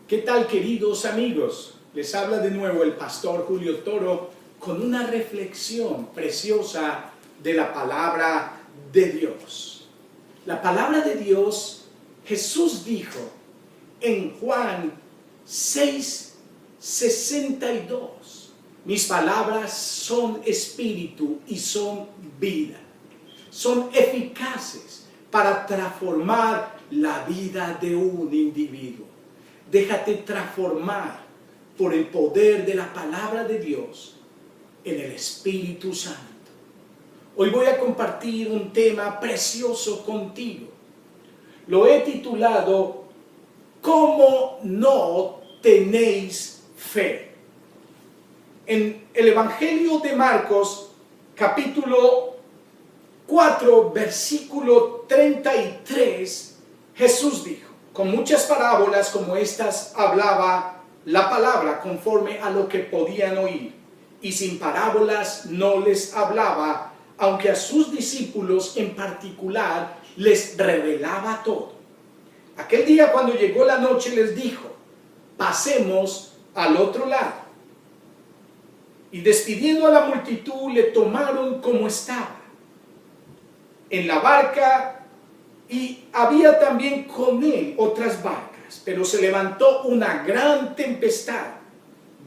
¿Qué tal, queridos amigos? Les habla de nuevo el pastor Julio Toro con una reflexión preciosa de la palabra de Dios. La palabra de Dios, Jesús dijo en Juan 6:62, mis palabras son espíritu y son vida. Son eficaces para transformar la vida de un individuo. Déjate transformar por el poder de la palabra de Dios en el Espíritu Santo. Hoy voy a compartir un tema precioso contigo. Lo he titulado ¿Cómo no tenéis fe? En el Evangelio de Marcos, capítulo 4, versículo 33, Jesús dijo, con muchas parábolas como estas hablaba la palabra conforme a lo que podían oír, y sin parábolas no les hablaba, aunque a sus discípulos en particular les revelaba todo. Aquel día cuando llegó la noche les dijo, pasemos al otro lado. Y despidiendo a la multitud le tomaron como estaba en la barca, y había también con él otras barcas, pero se levantó una gran tempestad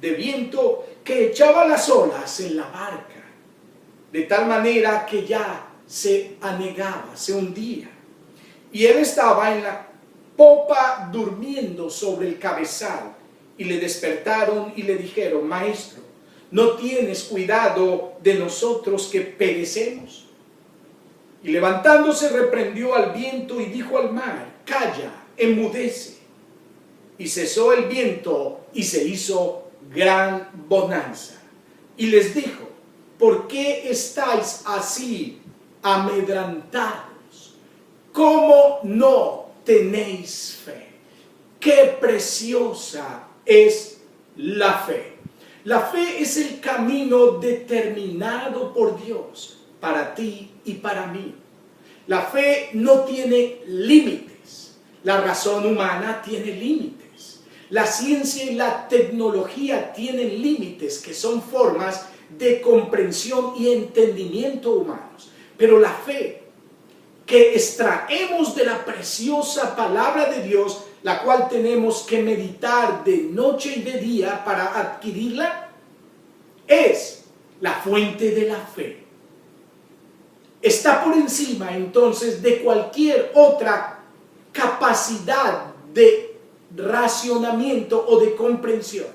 de viento que echaba las olas en la barca, de tal manera que ya se anegaba, se hundía. Y él estaba en la popa durmiendo sobre el cabezal, y le despertaron y le dijeron, maestro, ¿no tienes cuidado de nosotros que perecemos? Y levantándose reprendió al viento y dijo al mar, calla, enmudece. Y cesó el viento y se hizo gran bonanza. Y les dijo, ¿por qué estáis así amedrentados? ¿Cómo no tenéis fe? ¡Qué preciosa es la fe! La fe es el camino determinado por Dios para ti y para mí. La fe no tiene límites. La razón humana tiene límites. La ciencia y la tecnología tienen límites que son formas de comprensión y entendimiento humanos. Pero la fe que extraemos de la preciosa palabra de Dios, la cual tenemos que meditar de noche y de día para adquirirla, es la fuente de la fe. Está por encima entonces de cualquier otra capacidad de racionamiento o de comprensión.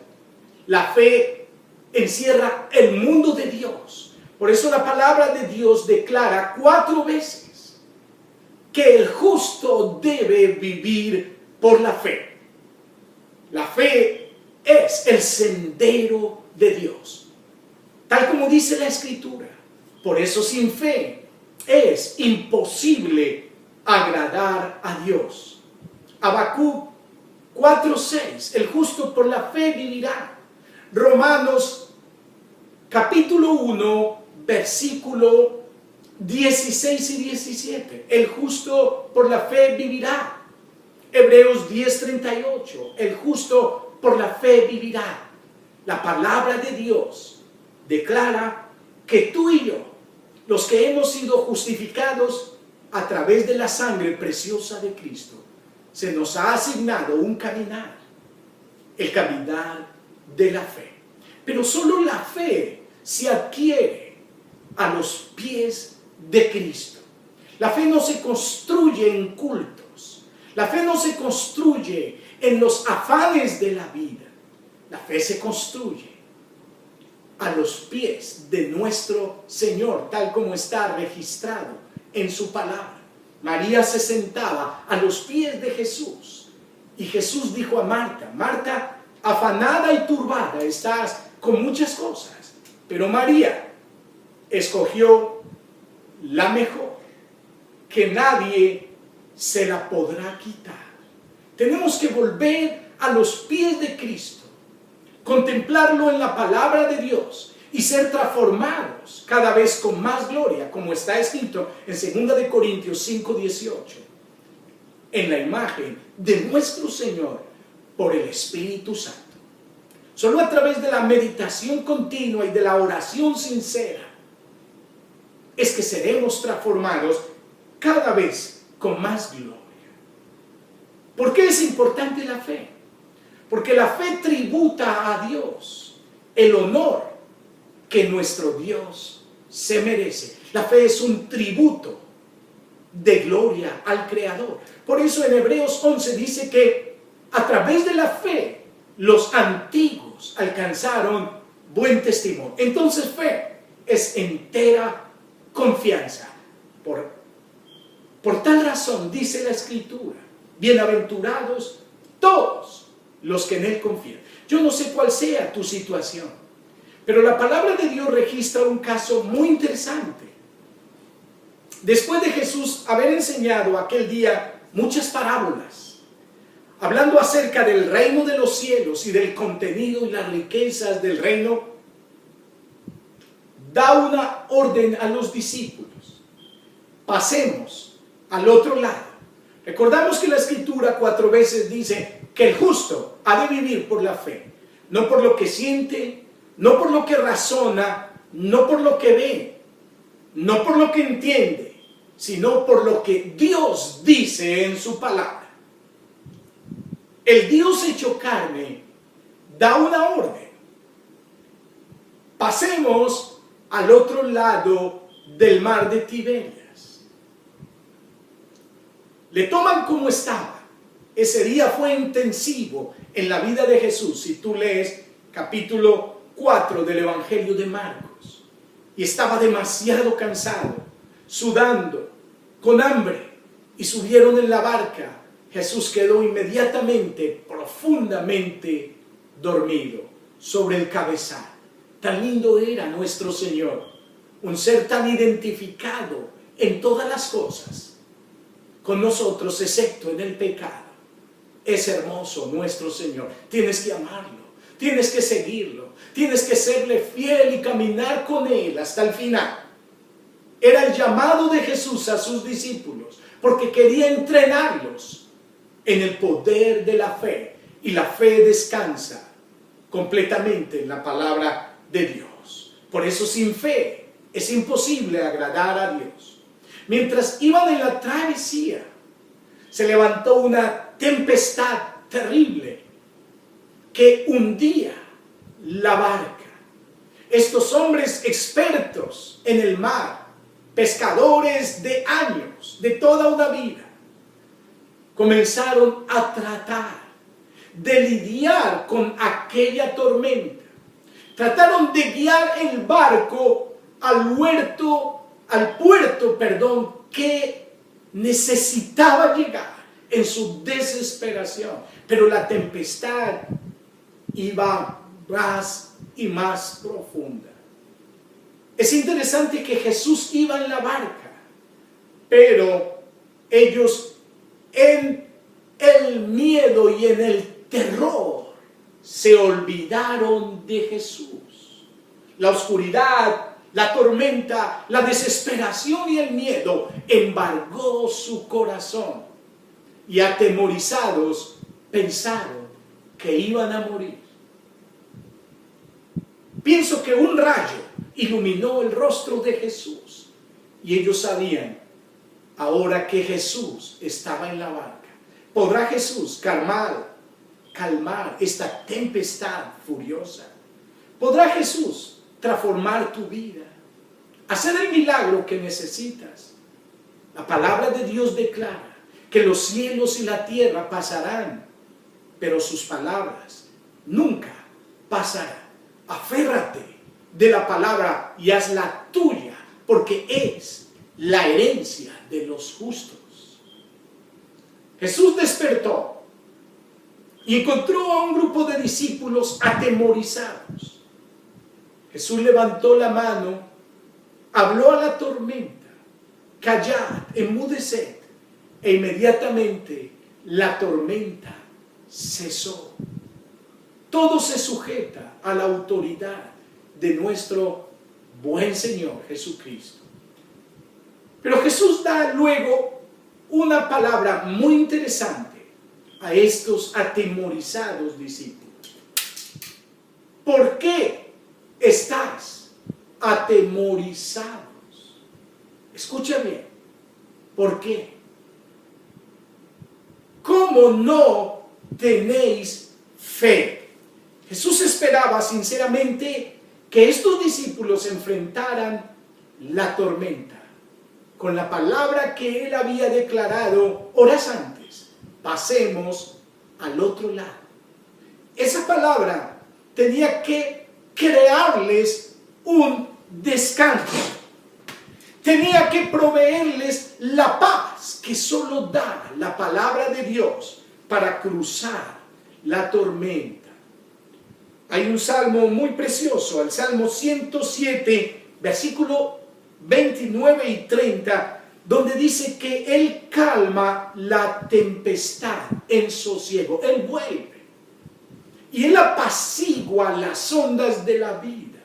La fe encierra el mundo de Dios. Por eso la palabra de Dios declara 4 veces que el justo debe vivir por la fe. La fe es el sendero de Dios, tal como dice la Escritura. Por eso sin fe es imposible agradar a Dios. Habacuc 4:6, el justo por la fe vivirá. Romanos capítulo 1, versículo 16 y 17, el justo por la fe vivirá. Hebreos 10:38, el justo por la fe vivirá. La palabra de Dios declara que tú y yo, los que hemos sido justificados a través de la sangre preciosa de Cristo, se nos ha asignado un caminar, el caminar de la fe. Pero solo la fe se adquiere a los pies de Cristo. La fe no se construye en cultos. La fe no se construye en los afanes de la vida. La fe se construye a los pies de nuestro Señor, tal como está registrado en su palabra. María se sentaba a los pies de Jesús y Jesús dijo a Marta, Marta, afanada y turbada estás con muchas cosas, pero María escogió la mejor, que nadie se la podrá quitar. Tenemos que volver a los pies de Cristo, contemplarlo en la palabra de Dios y ser transformados cada vez con más gloria, como está escrito en 2 Corintios 5:18, en la imagen de nuestro Señor, por el Espíritu Santo. Solo a través de la meditación continua y de la oración sincera es que seremos transformados cada vez con más gloria. ¿Por qué es importante la fe? Porque la fe tributa a Dios el honor que nuestro Dios se merece. La fe es un tributo de gloria al Creador. Por eso en Hebreos 11 dice que a través de la fe los antiguos alcanzaron buen testimonio. Entonces fe es entera confianza. Por tal razón dice la Escritura: bienaventurados todos los que en Él confían. Yo no sé cuál sea tu situación, pero la palabra de Dios registra un caso muy interesante. Después de Jesús haber enseñado aquel día muchas parábolas, hablando acerca del reino de los cielos y del contenido y las riquezas del reino, da una orden a los discípulos: pasemos al otro lado. Recordamos que la Escritura 4 veces dice que el justo ha de vivir por la fe, no por lo que siente, no por lo que razona, no por lo que ve, no por lo que entiende, sino por lo que Dios dice en su palabra. El Dios hecho carne da una orden: pasemos al otro lado del mar de Tiberias. Le toman como estaba. Ese día fue intensivo en la vida de Jesús. Si tú lees capítulo 4 del Evangelio de Marcos, y estaba demasiado cansado, sudando, con hambre, y subieron en la barca. Jesús quedó inmediatamente, profundamente dormido sobre el cabezal. Tan lindo era nuestro Señor, un ser tan identificado en todas las cosas con nosotros, excepto en el pecado. Es hermoso nuestro Señor. Tienes que amarlo, tienes que seguirlo, tienes que serle fiel y caminar con Él hasta el final. Era el llamado de Jesús a sus discípulos, porque quería entrenarlos en el poder de la fe. Y la fe descansa completamente en la palabra de Dios. Por eso sin fe es imposible agradar a Dios. Mientras iban en la travesía, se levantó una tempestad terrible que hundía la barca. Estos hombres expertos en el mar, pescadores de años, de toda una vida, comenzaron a tratar de lidiar con aquella tormenta. Trataron de guiar el barco al puerto, que necesitaba llegar en su desesperación. Pero la tempestad iba más y más profunda. Es interesante que Jesús iba en la barca, pero ellos en el miedo y en el terror se olvidaron de Jesús. La oscuridad, la tormenta, la desesperación y el miedo embargó su corazón, y atemorizados pensaron que iban a morir. Pienso que un rayo iluminó el rostro de Jesús, y ellos sabían ahora que Jesús estaba en la barca. ¿Podrá Jesús calmar esta tempestad furiosa? ¿Podrá Jesús transformar tu vida, hacer el milagro que necesitas? La palabra de Dios declara que los cielos y la tierra pasarán, pero sus palabras nunca pasarán. Aférrate de la palabra y hazla tuya, porque es la herencia de los justos. Jesús despertó y encontró a un grupo de discípulos atemorizados. Jesús levantó la mano, habló a la tormenta: callad, enmudeced, e inmediatamente la tormenta cesó. Todo se sujeta a la autoridad de nuestro buen Señor Jesucristo. Pero Jesús da luego una palabra muy interesante a estos atemorizados discípulos. ¿Por qué estáis atemorizados? Escucha bien. ¿Por qué? ¿Cómo no tenéis fe? Jesús esperaba sinceramente que estos discípulos enfrentaran la tormenta con la palabra que él había declarado horas antes: pasemos al otro lado. Esa palabra tenía que crearles un descanso. Tenía que proveerles la paz que solo da la palabra de Dios para cruzar la tormenta. Hay un salmo muy precioso, el Salmo 107, versículo 29 y 30, donde dice que Él calma la tempestad en sosiego. Él vuelve y Él apacigua las ondas de la vida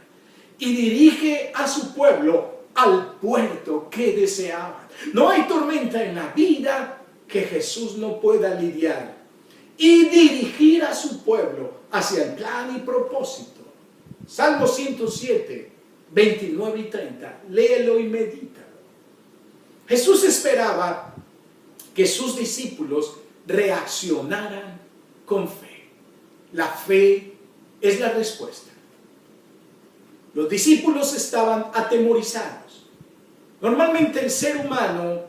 y dirige a su pueblo al puerto que deseaban. No hay tormenta en la vida que Jesús no pueda lidiar y dirigir a su pueblo hacia el plan y propósito. Salmo 107, 29 y 30. Léelo y medítalo. Jesús esperaba que sus discípulos reaccionaran con fe. La fe es la respuesta. Los discípulos estaban atemorizados. Normalmente el ser humano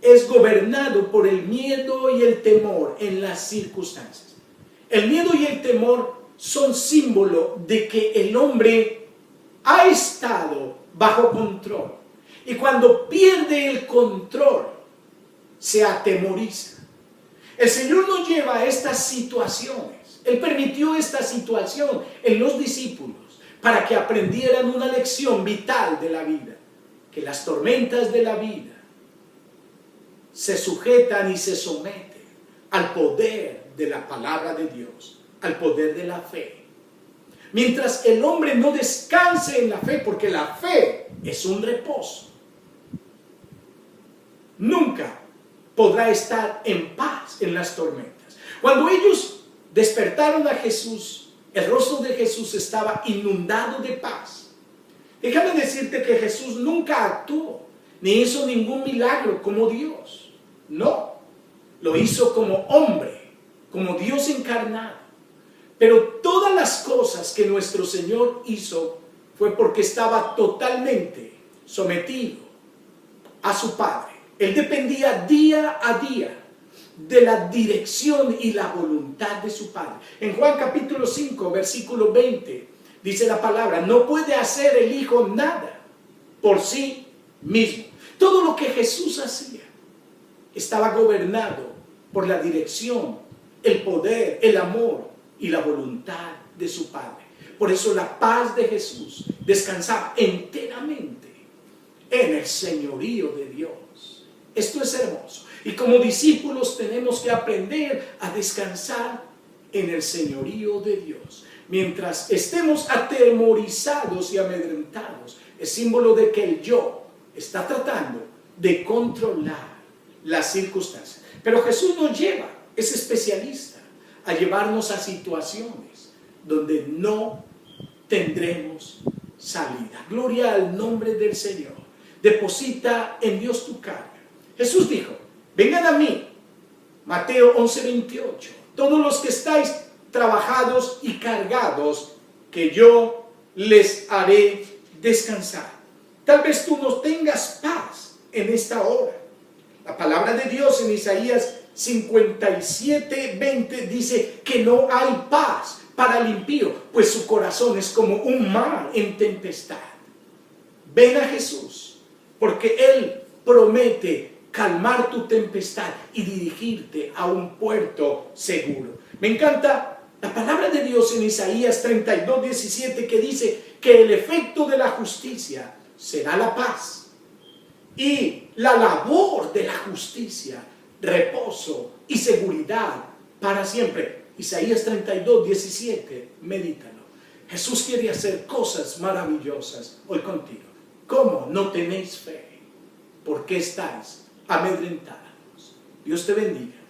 es gobernado por el miedo y el temor en las circunstancias. El miedo y el temor son símbolo de que el hombre ha estado bajo control. Y cuando pierde el control, se atemoriza. El Señor nos lleva a estas situaciones. Él permitió esta situación en los discípulos para que aprendieran una lección vital de la vida. Que las tormentas de la vida se sujetan y se someten al poder de la palabra de Dios, al poder de la fe. Mientras el hombre no descanse en la fe, porque la fe es un reposo, nunca podrá estar en paz en las tormentas. Cuando ellos despertaron a Jesús, el rostro de Jesús estaba inundado de paz. Déjame decirte que Jesús nunca actuó, ni hizo ningún milagro como Dios. No, lo hizo como hombre, como Dios encarnado. Pero todas las cosas que nuestro Señor hizo fue porque estaba totalmente sometido a su Padre. Él dependía día a día de la dirección y la voluntad de su Padre. En Juan capítulo 5, versículo 20, dice la palabra: no puede hacer el Hijo nada por sí mismo. Todo lo que Jesús hacía estaba gobernado por la dirección, el poder, el amor y la voluntad de su Padre. Por eso la paz de Jesús descansaba enteramente en el señorío de Dios. Esto es hermoso. Y como discípulos tenemos que aprender a descansar en el señorío de Dios. Mientras estemos atemorizados y amedrentados, es símbolo de que el yo está tratando de controlar las circunstancias. Pero Jesús nos lleva, es especialista, a llevarnos a situaciones donde no tendremos salida. Gloria al nombre del Señor. Deposita en Dios tu carga. Jesús dijo: vengan a mí. Mateo 11:28. Todos los que estáis trabajados y cargados, que yo les haré descansar. Tal vez tú no tengas paz en esta hora. La palabra de Dios en Isaías 57:20 dice que no hay paz para el impío, pues su corazón es como un mar en tempestad. Ven a Jesús, porque Él promete calmar tu tempestad y dirigirte a un puerto seguro. Me encanta la palabra de Dios en Isaías 32:17, que dice que el efecto de la justicia será la paz, y la labor de la justicia, reposo y seguridad para siempre. Isaías 32:17, medítalo. Jesús quiere hacer cosas maravillosas hoy contigo. ¿Cómo no tenéis fe? ¿Por qué estáis amedrentados? Dios te bendiga.